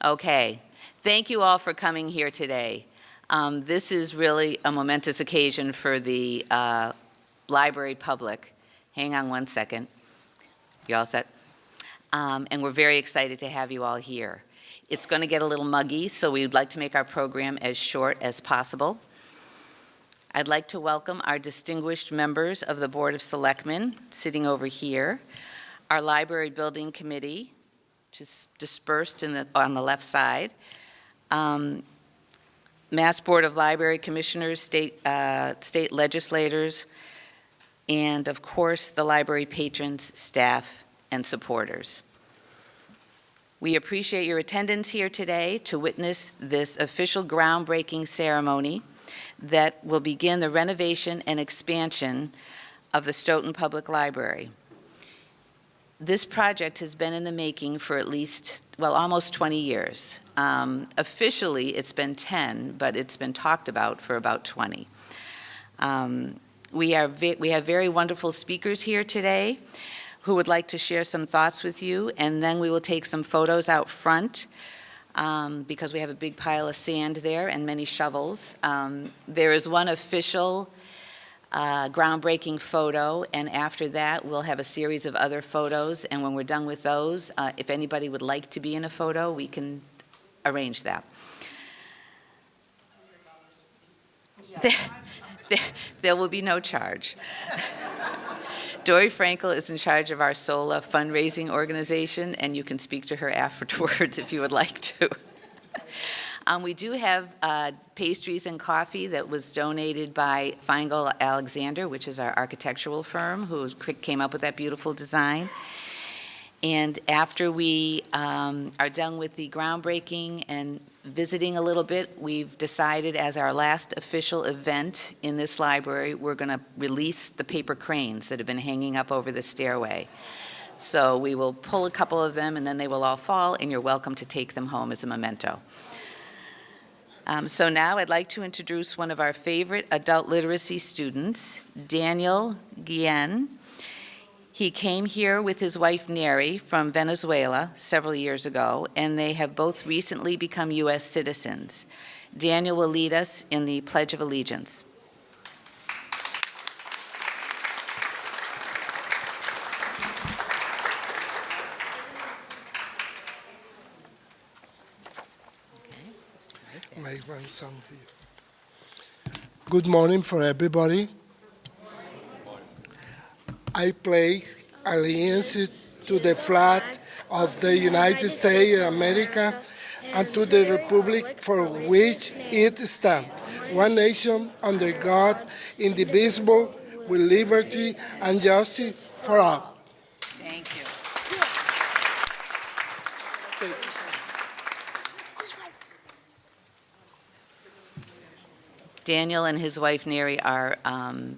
Okay, thank you all for coming here today. This is really a momentous occasion for the library public. Hang on one second. You all set? And we're very excited to have you all here. It's going to get a little muggy, so we'd like to make our program as short as possible. I'd like to welcome our distinguished members of the Board of Selectmen sitting over here, our Library Building Committee, just dispersed on the left side, Mass Board of Library Commissioners, state legislators, and of course the library patrons, staff, and supporters. We appreciate your attendance here today to witness this official groundbreaking ceremony that will begin the renovation and expansion of the Stoughton Public Library. This project has been in the making for at least, well, almost 20 years. Officially, it's been 10, but it's been talked about for about 20. We have very wonderful speakers here today who would like to share some thoughts with you, and then we will take some photos out front because we have a big pile of sand there and many shovels. There is one official groundbreaking photo, and after that we'll have a series of other photos, and when we're done with those, if anybody would like to be in a photo, we can arrange that. There will be no charge. Dory Frankel is in charge of our SOLA fundraising organization, and you can speak to her afterwards if you would like to. We do have pastries and coffee that was donated by Feingold Alexander, which is our architectural firm, who came up with that beautiful design. And after we are done with the groundbreaking and visiting a little bit, we've decided as our last official event in this library, we're going to release the paper cranes that have been hanging up over the stairway. So we will pull a couple of them, and then they will all fall, and you're welcome to take them home as a memento. So now I'd like to introduce one of our favorite adult literacy students, Daniel Guillen. He came here with his wife, Neri, from Venezuela several years ago, and they have both recently become U.S. citizens. Daniel will lead us in the Pledge of Allegiance. My grandson here. Good morning for everybody. I pledge allegiance to the flag of the United States of America and to the republic for which it stands, one nation under God, indivisible, with liberty and justice for all. Thank you. Daniel and his wife, Neri, are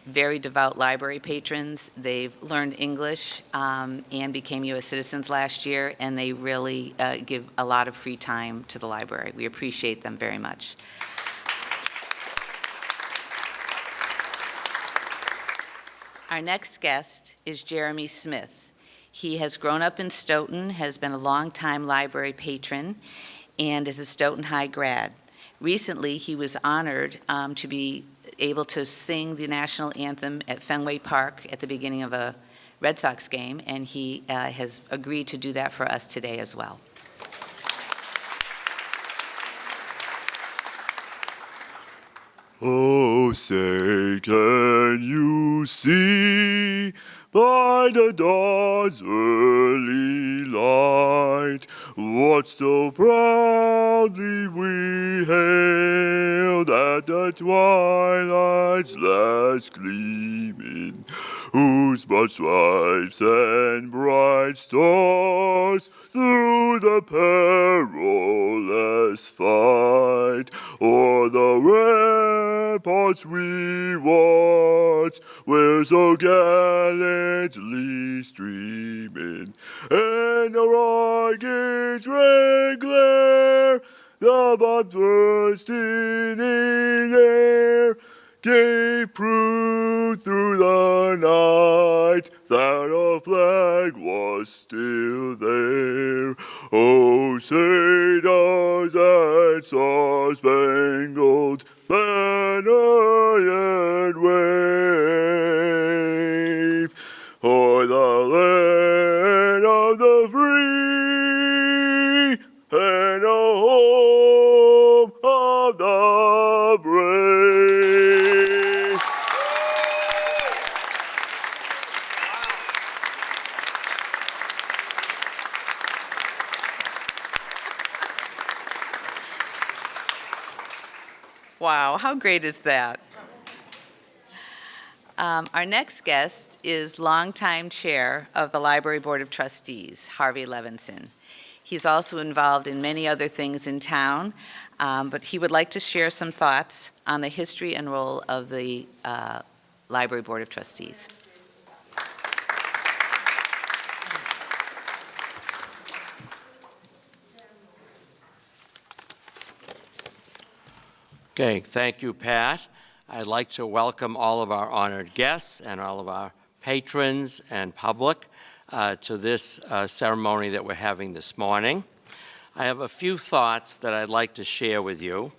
very devout library patrons. They've learned English and became U.S. citizens last year, and they really give a lot of free time to the library. We appreciate them very much. Our next guest is Jeremy Smith. He has grown up in Stoughton, has been a longtime library patron, and is a Stoughton High grad. Recently, he was honored to be able to sing the national anthem at Fenway Park at the beginning of a Red Sox game, and he has agreed to do that for us today as well. Oh, say, can you see by the dawn's early light what so proudly we hailed at the twilight's last gleaming, whose broad stripes and bright stars through the perilous fight o'er the ramparts we watched, where so gallantly streaming, and the rocket's red glare, the bombs bursting in air, gave proof through the night that our flag was still there. Oh, say does and wave for the land of the free and the home of the brave. Wow, how great is that? Our next guest is longtime chair of the Library Board of Trustees, Harvey Levinson. He's also involved in many other things in town, but he would like to share some thoughts on the history and role of the Library Board of Trustees. Okay, thank you, Pat. I'd like to welcome all of our honored guests and all of our patrons and public to this ceremony that we're having this morning. I have a few thoughts that I'd like to share with you,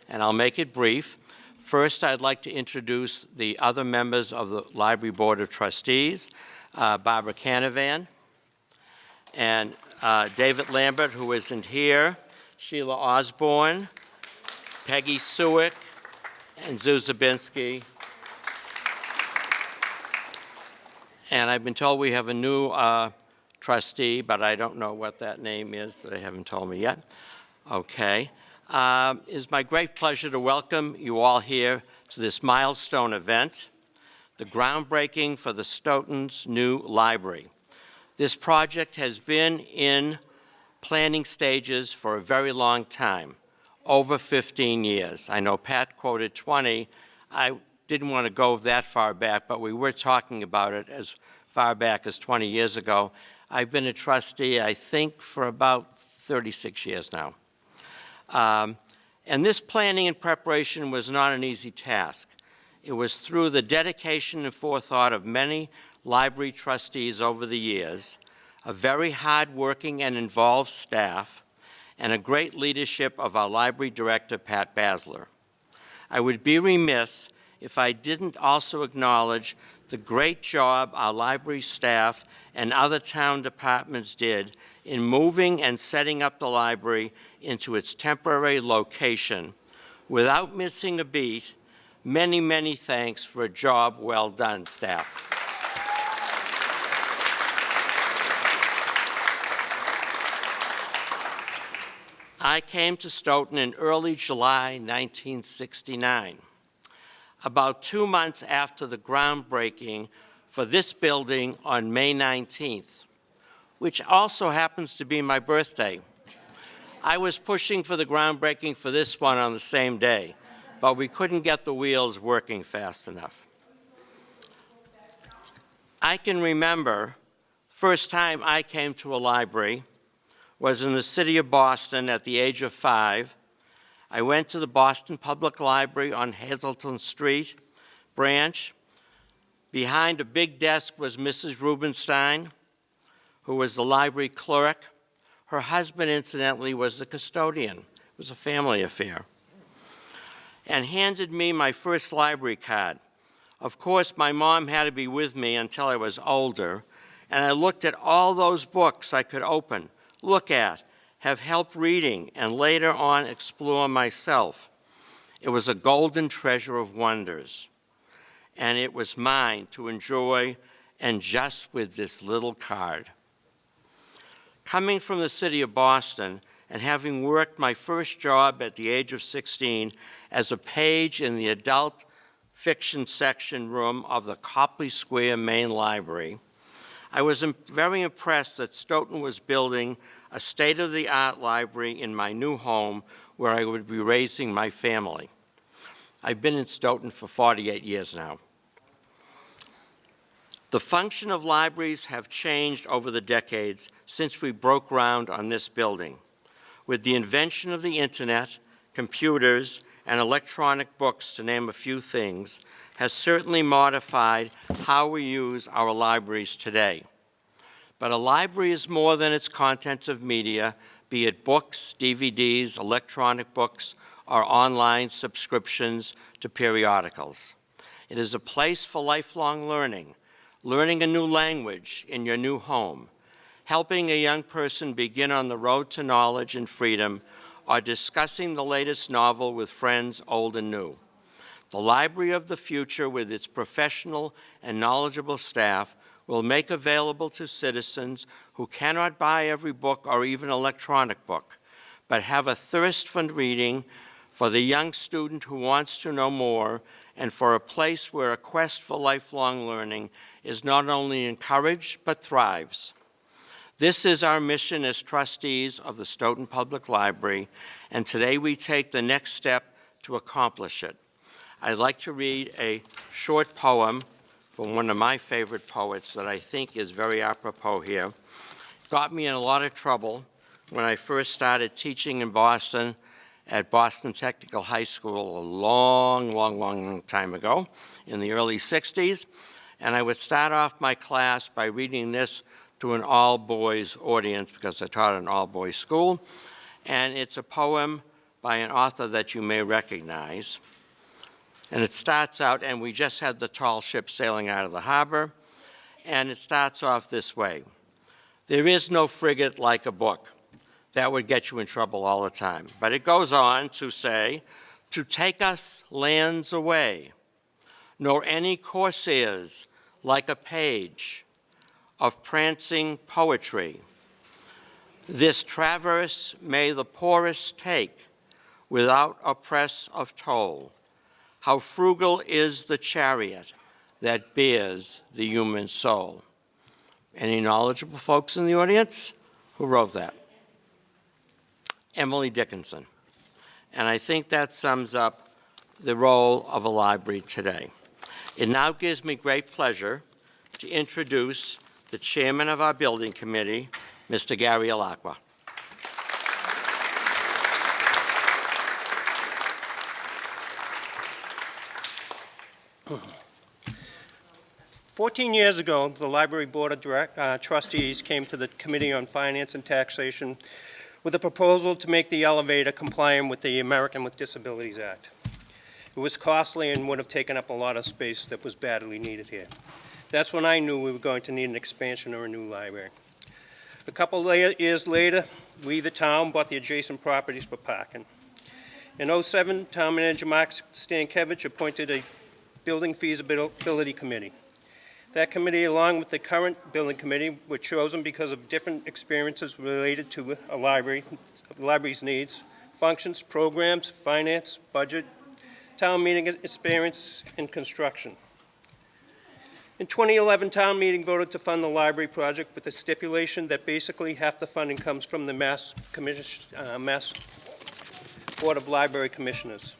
and I'll make it brief. First, I'd like to introduce the other members of the Library Board of Trustees, Barbara Canavan, and David Lambert, who isn't here, Sheila Osborne, Peggy Sewick, and Zoo Zabinski. And I've been told we have a new trustee, but I don't know what that name is. They haven't told me yet. Okay. It's my great pleasure to welcome you all here to this milestone event, the groundbreaking for the Stoughton's new library. This project has been in planning stages for a very long time. Over 15 years. I know Pat quoted 20. I didn't want to go that far back, but we were talking about it as far back as 20 years ago. I've been a trustee, I think, for about 36 years now. And this planning and preparation was not an easy task. It was through the dedication and forethought of many library trustees over the years, a very hard-working and involved staff, and a great leadership of our library director, Pat Basler. I would be remiss if I didn't also acknowledge the great job our library staff and other town departments did in moving and setting up the library into its temporary location without missing a beat. Many, many thanks for a job well done, staff. I came to Stoughton in early July 1969, about 2 months after the groundbreaking for this building on May 19th, which also happens to be my birthday. I was pushing for the groundbreaking for this one on the same day, but we couldn't get the wheels working fast enough. I can remember the first time I came to a library was in the city of Boston at the age of 5. I went to the Stoughton Public Library on Hazleton Street branch. Behind a big desk was Mrs. Rubenstein, who was the library clerk. Her husband, incidentally, was the custodian. It was a family affair. And handed me my first library card. Of course, my mom had to be with me until I was older, and I looked at all those books I could open, look at, have help reading, and later on explore myself. It was a golden treasure of wonders, and it was mine to enjoy, and just with this little card. Coming from the city of Boston and having worked my first job at the age of 16 as a page in the adult fiction section room of the Copley Square Main Library, I was very impressed that Stoughton was building a state-of-the-art library in my new home where I would be raising my family. I've been in Stoughton for 48 years now. The function of libraries have changed over the decades since we broke ground on this building. With the invention of the internet, computers, and electronic books, to name a few things, has certainly modified how we use our libraries today. But a library is more than its contents of media, be it books, DVDs, electronic books, or online subscriptions to periodicals. It is a place for lifelong learning, learning a new language in your new home, helping a young person begin on the road to knowledge and freedom, or discussing the latest novel with friends old and new. The Library of the Future, with its professional and knowledgeable staff, will make available to citizens who cannot buy every book or even electronic book, but have a thirst for reading, for the young student who wants to know more, and for a place where a quest for lifelong learning is not only encouraged but thrives. This is our mission as trustees of the Stoughton Public Library, and today we take the next step to accomplish it. I'd like to read a short poem from one of my favorite poets that I think is very apropos here. Got me in a lot of trouble when I first started teaching in Boston at Boston Technical High School a long time ago in the early 60s. And I would start off my class by reading this to an all-boys audience because I taught an all-boys school. And it's a poem by an author that you may recognize. And it starts out, and we just had the tall ship sailing out of the harbor, and it starts off this way. There is no frigate like a book. That would get you in trouble all the time. But it goes on to say, to take us lands away, nor any corsairs like a page of prancing poetry. This traverse may the poorest take without oppress of toll. How frugal is the chariot that bears the human soul. Any knowledgeable folks in the audience? Who wrote that? Emily Dickinson. And I think that sums up the role of a library today. It now gives me great pleasure to introduce the chairman of our building committee, Mr. Gary Alacqua. 14 years ago, the Library Board of Trustees came to the Committee on Finance and Taxation with a proposal to make the elevator compliant with the American with Disabilities Act. It was costly and would have taken up a lot of space that was badly needed here. That's when I knew we were going to need an expansion or a new library. A couple of years later, we, the town, bought the adjacent properties for parking. In '07, Town Manager Mark Stankiewicz appointed a Building Feasibility Committee. That committee, along with the current building committee, were chosen because of different experiences related to a library's needs, functions, programs, finance, budget, town meeting experience, and construction. In 2011, town meeting voted to fund the library project with the stipulation that basically half the funding comes from the Mass Board of Library Commissioners.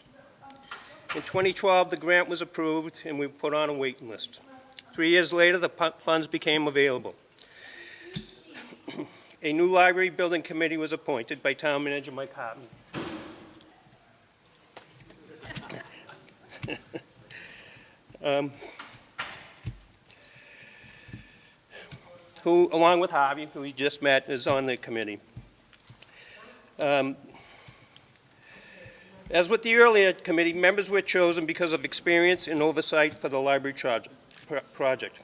In 2012, the grant was approved and we were put on a waiting list. 3 years later, the funds became available. A new library building committee was appointed by Town Manager Mike Hartman. Who, along with Harvey, who we just met, is on the committee. As with the earlier committee, members were chosen because of experience and oversight for the library project.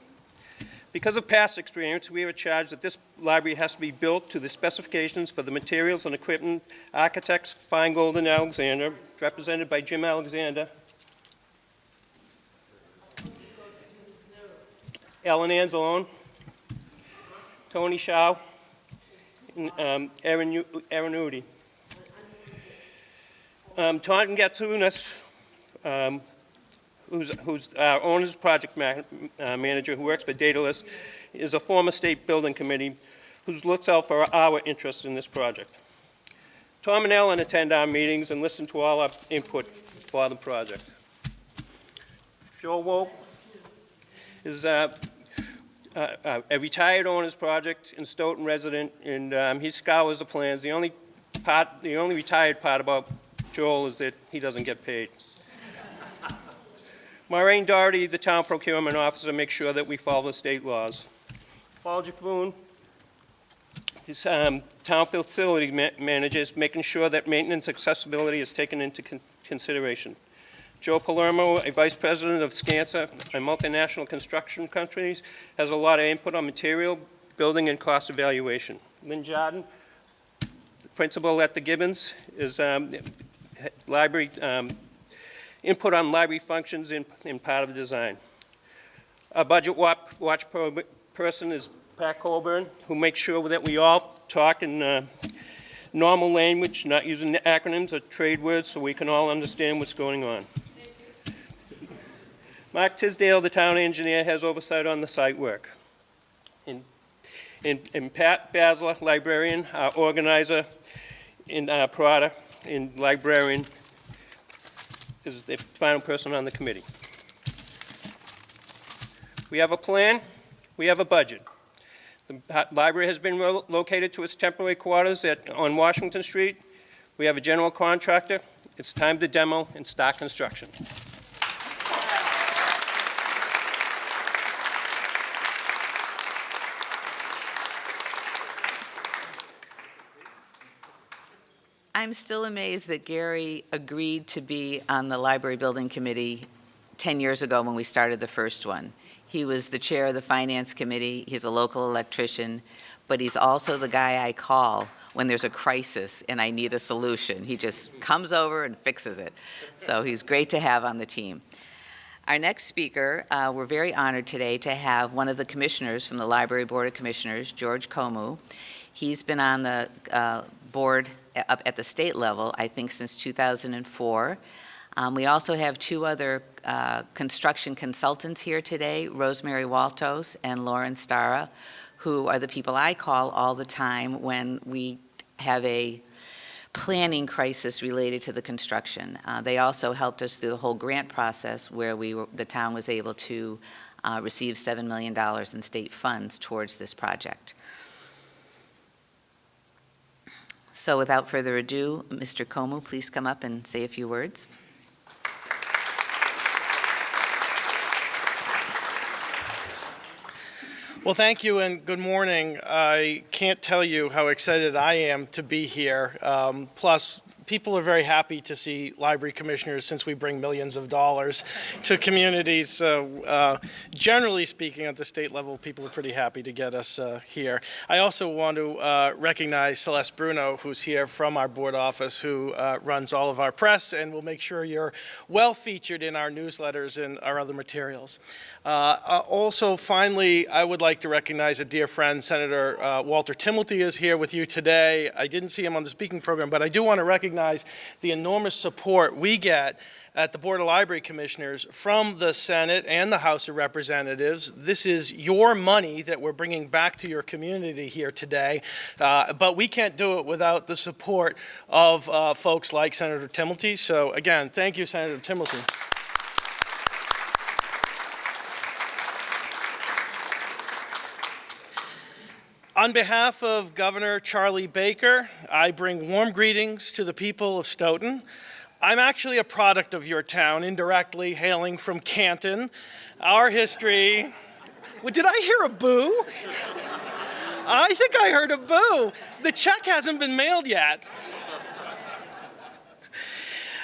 Because of past experience, we were charged that this library has to be built to the specifications for the materials and equipment. Architects Feingold and Alexander, represented by Jim Alexander, Ellen Anzalone, Tony Shaw, and Aaron Udi. Taunton Gatsunas, who's our owner's project manager who works for Daedalus, is a former state building committee who looks out for our interests in this project. Tom and Ellen attend our meetings and listen to all our input for the project. Joe Woke is a retired owner's project and Stoughton resident, and he scours the plans. The only retired part about Joel is that he doesn't get paid. Maureen Doherty, the town procurement officer, makes sure that we follow the state laws. Paul Jacoboon, his town facility manager, is making sure that maintenance accessibility is taken into consideration. Joe Palermo, a vice president of SCANSA, a multinational construction company, has a lot of input on material, building, and cost evaluation. Lynn Jardin, principal at the Gibbons, is library input on library functions in part of the design. A budget watch person is Pat Colburn, who makes sure that we all talk in normal language, not using acronyms or trade words, so we can all understand what's going on. Mark Tisdale, the town engineer, has oversight on the site work. And Pat Basler, librarian, our organizer, and Prada, and librarian, is the final person on the committee. We have a plan, we have a budget. The library has been located to its temporary quarters on Washington Street. We have a general contractor. It's time to demo and start construction. I'm still amazed that Gary agreed to be on the library building committee 10 years ago when we started the first one. He was the chair of the finance committee. He's a local electrician, but he's also the guy I call when there's a crisis and I need a solution. He just comes over and fixes it. So he's great to have on the team. Our next speaker, we're very honored today to have one of the commissioners from the Library Board of Commissioners, George Comu. He's been on the board up at the state level, I think, since 2004. We also have two other construction consultants here today, Rosemary Waltos and Lauren Stara, who are the people I call all the time when we have a planning crisis related to the construction. They also helped us through the whole grant process where the town was able to receive $7 million in state funds towards this project. So without further ado, Mr. Comu, please come up and say a few words. Well, thank you and good morning. I can't tell you how excited I am to be here. Plus, people are very happy to see library commissioners since we bring millions of dollars to communities. So generally speaking, at the state level, people are pretty happy to get us here. I also want to recognize Celeste Bruno, who's here from our board office, who runs all of our press and will make sure you're well featured in our newsletters and our other materials. Also, finally, I would like to recognize a dear friend, Senator Walter Timilty is here with you today. I didn't see him on the speaking program, but I do want to recognize the enormous support we get at the Board of Library Commissioners from the Senate and the House of Representatives. This is your money that we're bringing back to your community here today, but we can't do it without the support of folks like Senator Timilty. So again, thank you, Senator Timilty. On behalf of Governor Charlie Baker, I bring warm greetings to the people of Stoughton. I'm actually a product of your town, indirectly hailing from Canton. Our history... Well, did I hear a boo? I think I heard a boo. The check hasn't been mailed yet.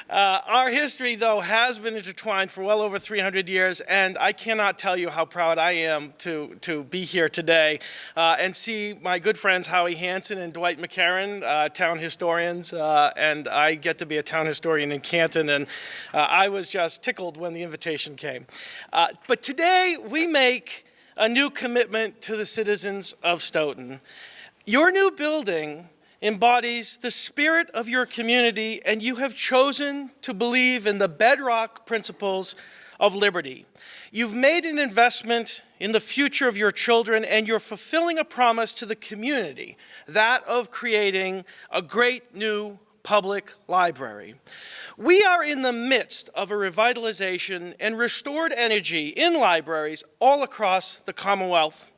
Our history, though, has been intertwined for well over 300 years, and I cannot tell you how proud I am to be here today and see my good friends Howie Hansen and Dwight McCarran, town historians, and I get to be a town historian in Canton, and I was just tickled when the invitation came. But today, we make a new commitment to the citizens of Stoughton. Your new building embodies the spirit of your community, and you have chosen to believe in the bedrock principles of liberty. You've made an investment in the future of your children, and you're fulfilling a promise to the community, that of creating a great new public library. We are in the midst of a revitalization and restored energy in libraries all across the Commonwealth.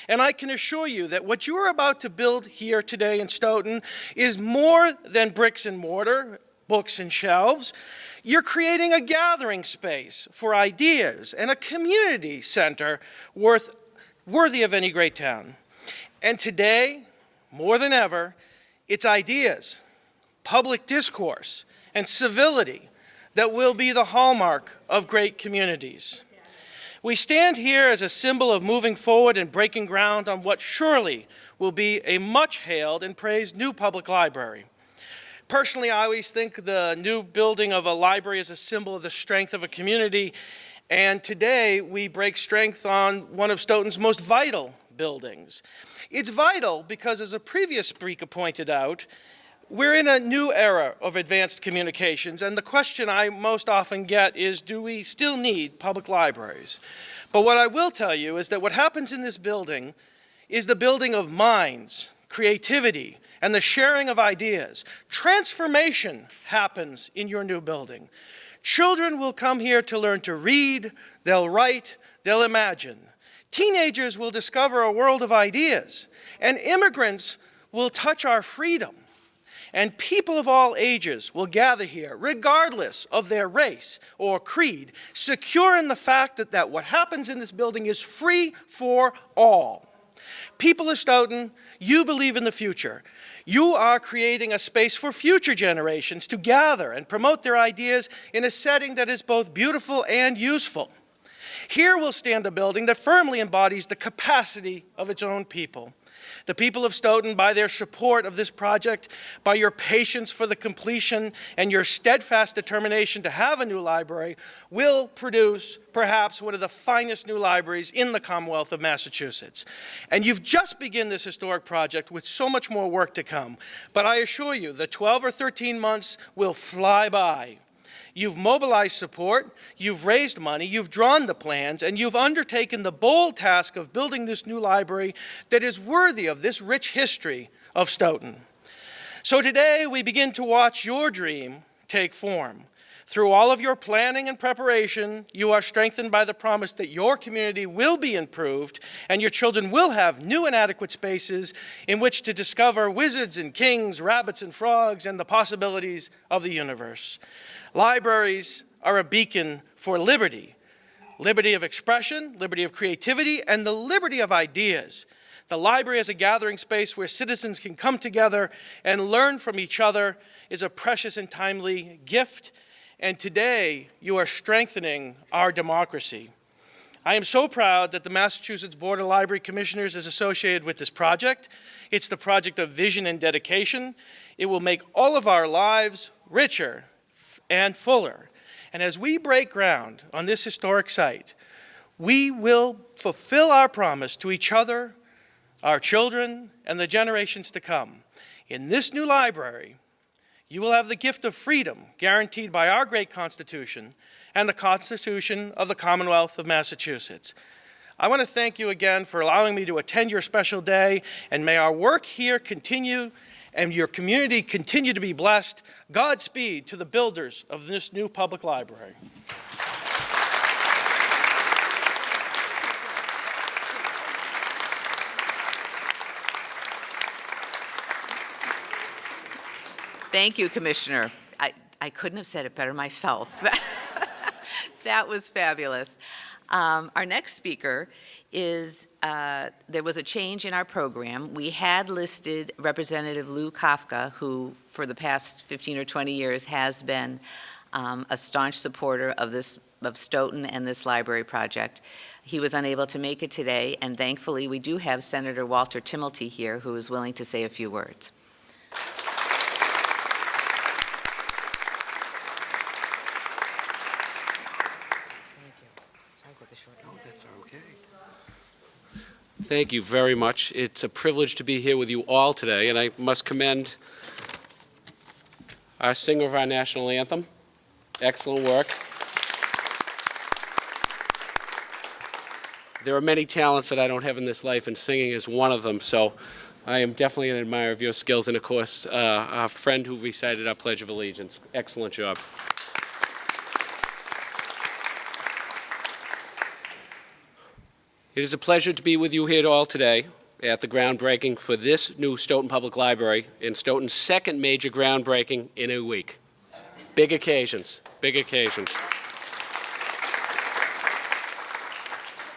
And I can assure you that what you are about to build here today in Stoughton is more than bricks and mortar, books and shelves. You're creating a gathering space for ideas and a community center worthy of any great town. And today, more than ever, it's ideas, public discourse, and civility that will be the hallmark of great communities. We stand here as a symbol of moving forward and breaking ground on what surely will be a much hailed and praised new public library. Personally, I always think the new building of a library is a symbol of the strength of a community, and today we break strength on one of Stoughton's most vital buildings. It's vital because, as a previous speaker pointed out, we're in a new era of advanced communications, and the question I most often get is, do we still need public libraries? But what I will tell you is that what happens in this building is the building of minds, creativity, and the sharing of ideas. Transformation happens in your new building. Children will come here to learn to read, they'll write, they'll imagine. Teenagers will discover a world of ideas, and immigrants will touch our freedom. And people of all ages will gather here, regardless of their race or creed, secure in the fact that what happens in this building is free for all. People of Stoughton, you believe in the future. You are creating a space for future generations to gather and promote their ideas in a setting that is both beautiful and useful. Here will stand a building that firmly embodies the capacity of its own people. The people of Stoughton, by their support of this project, by your patience for the completion, and your steadfast determination to have a new library, will produce perhaps one of the finest new libraries in the Commonwealth of Massachusetts. And you've just begun this historic project with so much more work to come. But I assure you, the 12 or 13 months will fly by. You've mobilized support, you've raised money, you've drawn the plans, and you've undertaken the bold task of building this new library that is worthy of this rich history of Stoughton. So today we begin to watch your dream take form. Through all of your planning and preparation, you are strengthened by the promise that your community will be improved and your children will have new and adequate spaces in which to discover wizards and kings, rabbits and frogs, and the possibilities of the universe. Libraries are a beacon for liberty. Liberty of expression, liberty of creativity, and the liberty of ideas. The library as a gathering space where citizens can come together and learn from each other is a precious and timely gift. And today, you are strengthening our democracy. I am so proud that the Massachusetts Board of Library Commissioners is associated with this project. It's the project of vision and dedication. It will make all of our lives richer and fuller. And as we break ground on this historic site, we will fulfill our promise to each other, our children, and the generations to come. In this new library, you will have the gift of freedom guaranteed by our great Constitution and the Constitution of the Commonwealth of Massachusetts. I want to thank you again for allowing me to attend your special day, and may our work here continue and your community continue to be blessed. Godspeed to the builders of this new public library. Thank you, Commissioner. I couldn't have said it better myself. That was fabulous. Our next speaker is, there was a change in our program. We had listed Representative Lou Kafka, who for the past 15 or 20 years has been a staunch supporter of Stoughton and this library project. He was unable to make it today, and thankfully we do have Senator Walter Timilty here, who is willing to say a few words. Thank you very much. It's a privilege to be here with you all today, and I must commend our singer of our national anthem. Excellent work. There are many talents that I don't have in this life, and singing is one of them, so I am definitely an admirer of your skills, and of course, our friend who recited our Pledge of Allegiance. Excellent job. It is a pleasure to be with you here all today at the groundbreaking for this new Stoughton Public Library and Stoughton's second major groundbreaking in a week. Big occasions, big occasions.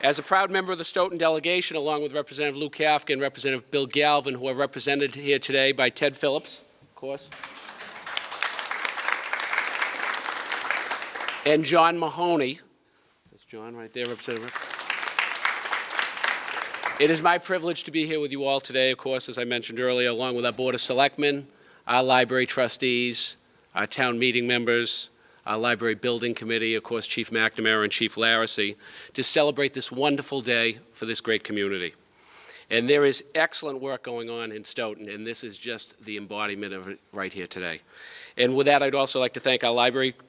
As a proud member of the Stoughton delegation, along with Representative Lou Kafka and Representative Bill Galvin, who are represented here today by Ted Phillips, of course. and John Mahoney. That's John right there, Representative. It is my privilege to be here with you all today, of course, as I mentioned earlier, along with our Board of Selectmen, our library trustees, our town meeting members, our library building committee, of course, Chief McNamara and Chief Laracy, to celebrate this wonderful day for this great community. And there is excellent work going on in Stoughton, and this is just the embodiment of it right here today. And with that, I'd also like to thank our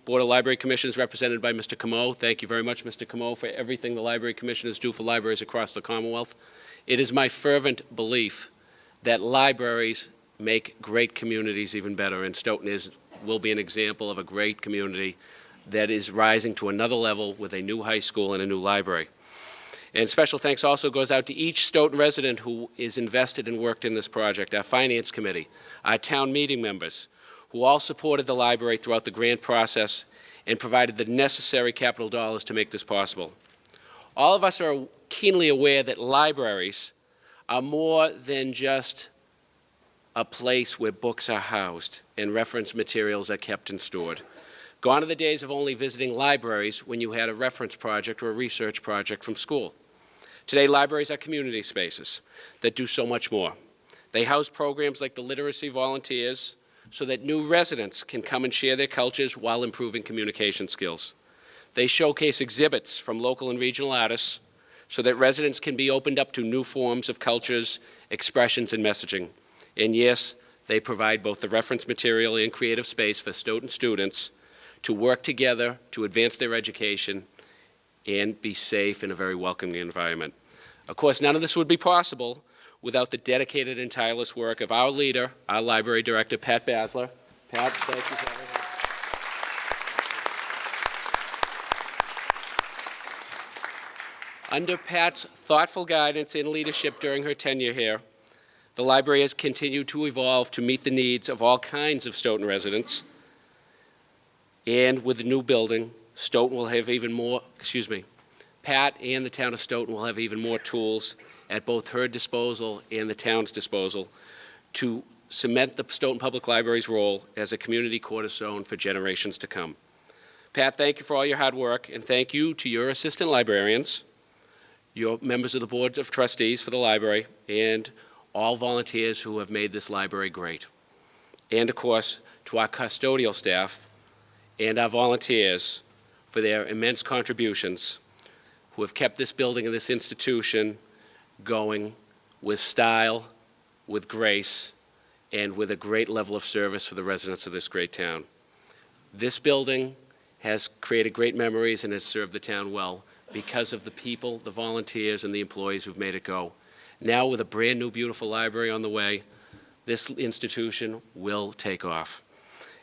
Board of Library Commissioners represented by Mr. Camo. Thank you very much, Mr. Camo, for everything the Library Commissioners do for libraries across the Commonwealth. It is my fervent belief that libraries make great communities even better, and Stoughton will be an example of a great community that is rising to another level with a new high school and a new library. And special thanks also goes out to each Stoughton resident who is invested and worked in this project, our Finance Committee, our town meeting members, who all supported the library throughout the grant process and provided the necessary capital dollars to make this possible. All of us are keenly aware that libraries are more than just a place where books are housed and reference materials are kept and stored. Gone are the days of only visiting libraries when you had a reference project or a research project from school. Today, libraries are community spaces that do so much more. They house programs like the Literacy Volunteers so that new residents can come and share their cultures while improving communication skills. They showcase exhibits from local and regional artists so that residents can be opened up to new forms of cultures, expressions, and messaging. And yes, they provide both the reference material and creative space for Stoughton students to work together to advance their education and be safe in a very welcoming environment. Of course, none of this would be possible without the dedicated and tireless work of our leader, our library director, Pat Basler. Pat, thank you for everything. Under Pat's thoughtful guidance and leadership during her tenure here, the library has continued to evolve to meet the needs of all kinds of Stoughton residents. And with the new building, Stoughton will have even more, Pat and the town of Stoughton will have even more tools at both her disposal and the town's disposal to cement the Stoughton Public Library's role as a community cornerstone for generations to come. Pat, thank you for all your hard work, and thank you to your assistant librarians, your members of the Board of Trustees for the library, and all volunteers who have made this library great. And of course, to our custodial staff and our volunteers for their immense contributions, who have kept this building and this institution going with style, with grace, and with a great level of service for the residents of this great town. This building has created great memories and has served the town well because of the people, the volunteers, and the employees who've made it go. Now, with a brand new, beautiful library on the way, this institution will take off.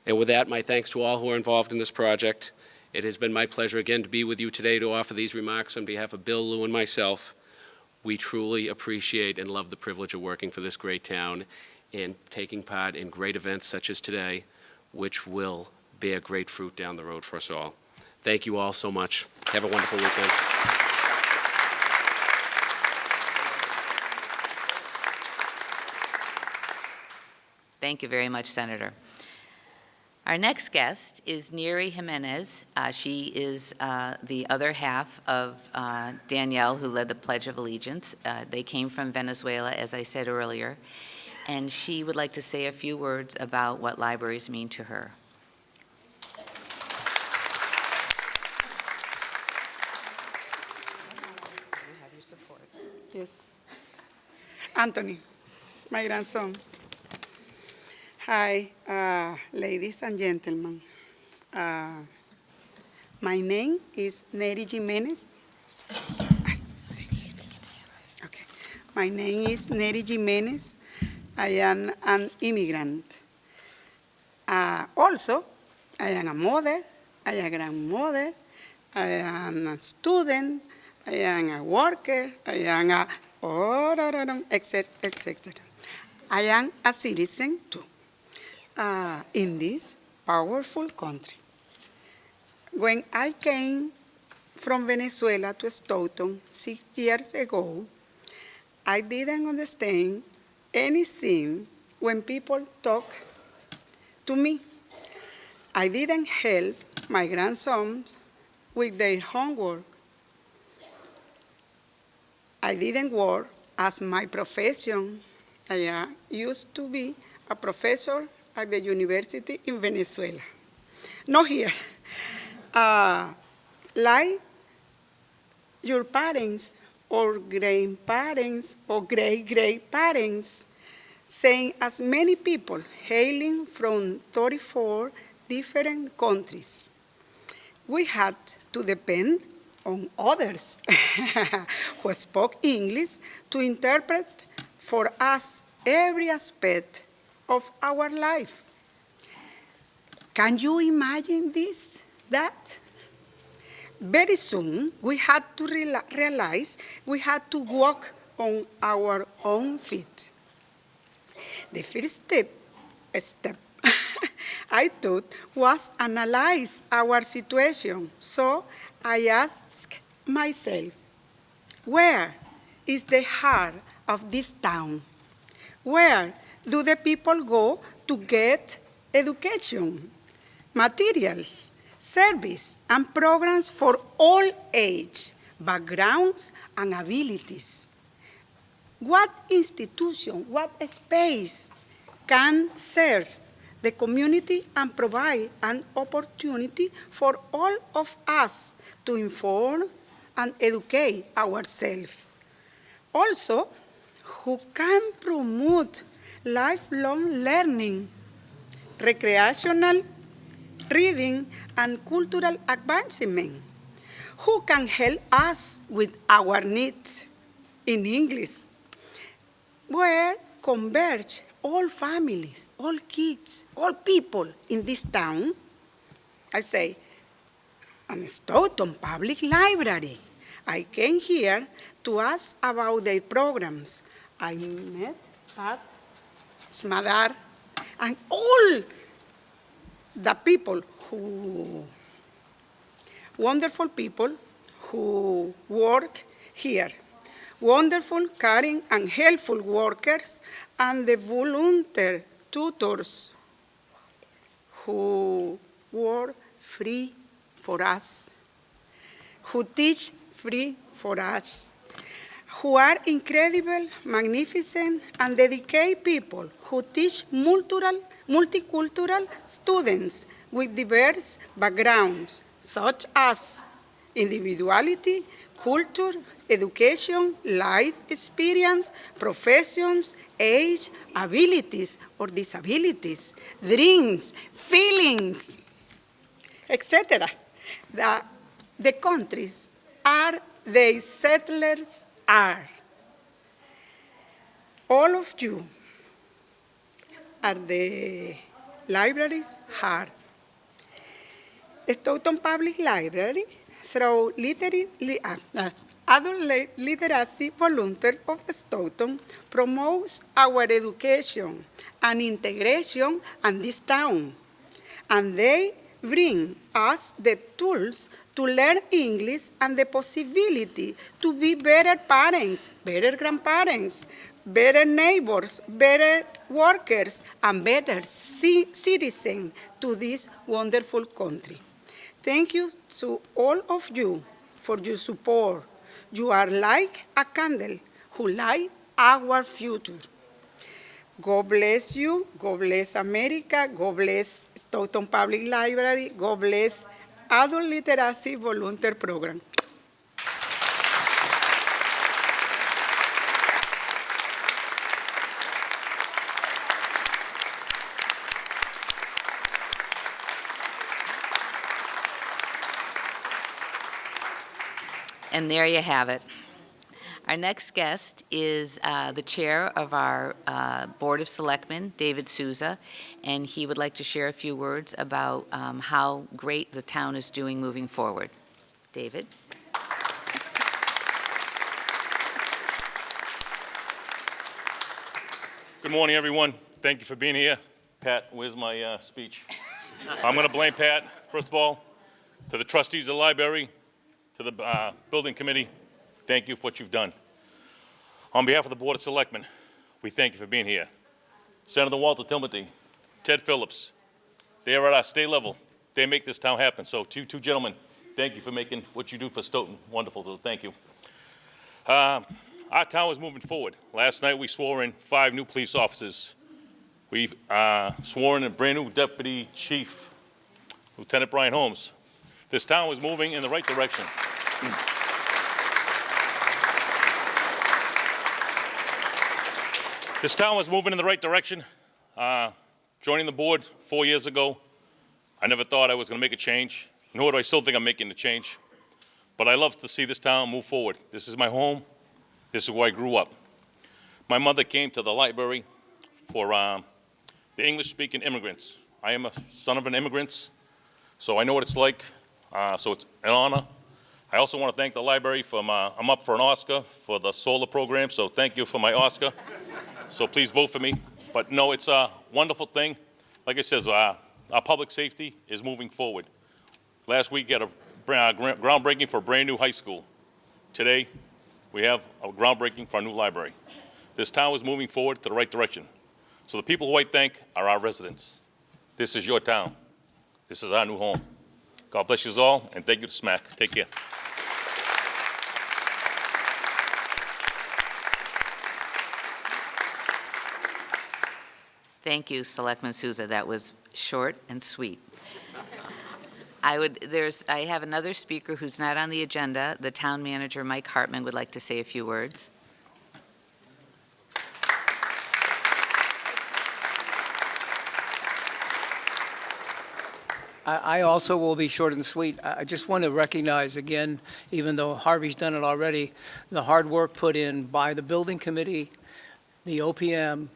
And with that, my thanks to all who are involved in this project. It has been my pleasure again to be with you today to offer these remarks on behalf of Bill, Lou, and myself. We truly appreciate and love the privilege of working for this great town and taking part in great events such as today, which will bear great fruit down the road for us all. Thank you all so much. Have a wonderful weekend. Thank you very much, Senator. Our next guest is Neri Jimenez. She is the other half of Danielle, who led the Pledge of Allegiance. They came from Venezuela, as I said earlier, and she would like to say a few words about what libraries mean to her. Yes. Anthony, my grandson. Hi, ladies and gentlemen. My name is Neri Jimenez. Okay. My name is Neri Jimenez. I am an immigrant. Also, I am a mother, I am a grandmother, I am a student, I am a worker, I am a, etc., etc. I am a citizen too. In this powerful country. When I came from Venezuela to Stoughton 6 years ago, I didn't understand anything when people talk to me. I didn't help my grandsons with their homework. I didn't work as my profession. I used to be a professor at the university in Venezuela. Not here. Like your parents or grandparents or great-great-parents, saying as many people hailing from 34 different countries. We had to depend on others who spoke English to interpret for us every aspect of our life. Can you imagine this, that? Very soon, we had to realize we had to walk on our own feet. The first step I thought was analyze our situation. So I asked myself, where is the heart of this town? Where do the people go to get education, materials, service, and programs for all age, backgrounds, and abilities? What institution, what space can serve the community and provide an opportunity for all of us to inform and educate ourselves? Also, who can promote lifelong learning, recreational reading, and cultural advancement? Who can help us with our needs in English? Where converge all families, all kids, all people in this town? I say, I'm Stoughton Public Library. I came here to ask about their programs. I met Pat, Smadar, and all the people wonderful people who work here. Wonderful, caring, and helpful workers, and the volunteer tutors who work free for us, who teach free for us, who are incredible, magnificent, and dedicated people who teach multicultural students with diverse backgrounds, such as individuality, culture, education, life experience, professions, age, abilities or disabilities, dreams, feelings, etc. The countries are the settlers are. All of you are the library's heart. Stoughton Public Library, through Adult Literacy Volunteer of Stoughton, promotes our education and integration in this town. And they bring us the tools to learn English and the possibility to be better parents, better grandparents, better neighbors, better workers, and better citizens to this wonderful country. Thank you to all of you for your support. You are like a candle who light our future. God bless you. God bless America. God bless Stoughton Public Library. God bless Adult Literacy Volunteer Program. And there you have it. Our next guest is the chair of our Board of Selectmen, David Souza, and he would like to share a few words about how great the town is doing moving forward. David? Good morning, everyone. Thank you for being here. Pat, where's my speech? I'm going to blame Pat, first of all, to the trustees of the library, to the building committee. Thank you for what you've done. On behalf of the Board of Selectmen, we thank you for being here. Senator Walter Timothy, Ted Phillips, they are at our state level. They make this town happen. So to you two gentlemen, Thank you for making what you do for Stoughton wonderful, so thank you. Our town is moving forward. Last night, we swore in 5 new police officers. We've sworn in a brand-new Deputy Chief, Lieutenant Brian Holmes. This town is moving in the right direction. This town was moving in the right direction. Joining the board 4 years ago, I never thought I was going to make a change, nor do I still think I'm making a change. But I love to see this town move forward. This is my home. This is where I grew up. My mother came to the library for the English-speaking immigrants. I am a son of an immigrant, so I know what it's like. So it's an honor. I also want to thank the library for I'm up for an Oscar for the solar program, so thank you for my Oscar. So please vote for me. But no, it's a wonderful thing. Like I said, our public safety is moving forward. Last week, we had a groundbreaking for a brand new high school. Today, we have a groundbreaking for our new library. This town is moving forward to the right direction. So the people who I thank are our residents. This is your town. This is our new home. God bless you all, and thank you to SMAC. Take care. Thank you, Selectman Souza. That was short and sweet. I have another speaker who's not on the agenda. The town manager, Mike Hartman, would like to say a few words. I also will be short and sweet. I just want to recognize again, even though Harvey's done it already, the hard work put in by the building committee, the OPM,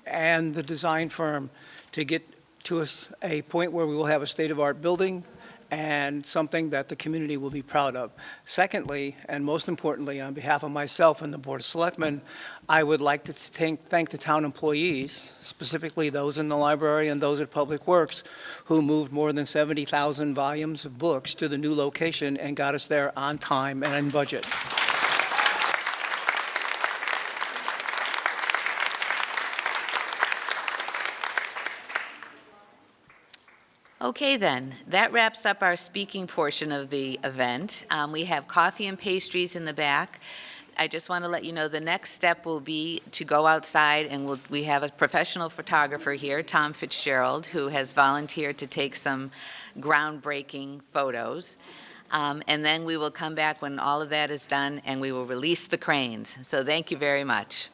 and the design firm to get to a point where we will have a state-of-art building and something that the community will be proud of. Secondly, and most importantly, on behalf of myself and the Board of Selectmen, I would like to thank the town employees, specifically those in the library and those at Public Works, who moved more than 70,000 volumes of books to the new location and got us there on time and in budget. Okay, then. That wraps up our speaking portion of the event. We have coffee and pastries in the back. I just want to let you know the next step will be to go outside, and we have a professional photographer here, Tom Fitzgerald, who has volunteered to take some groundbreaking photos. And then we will come back when all of that is done, and we will release the cranes. So thank you very much.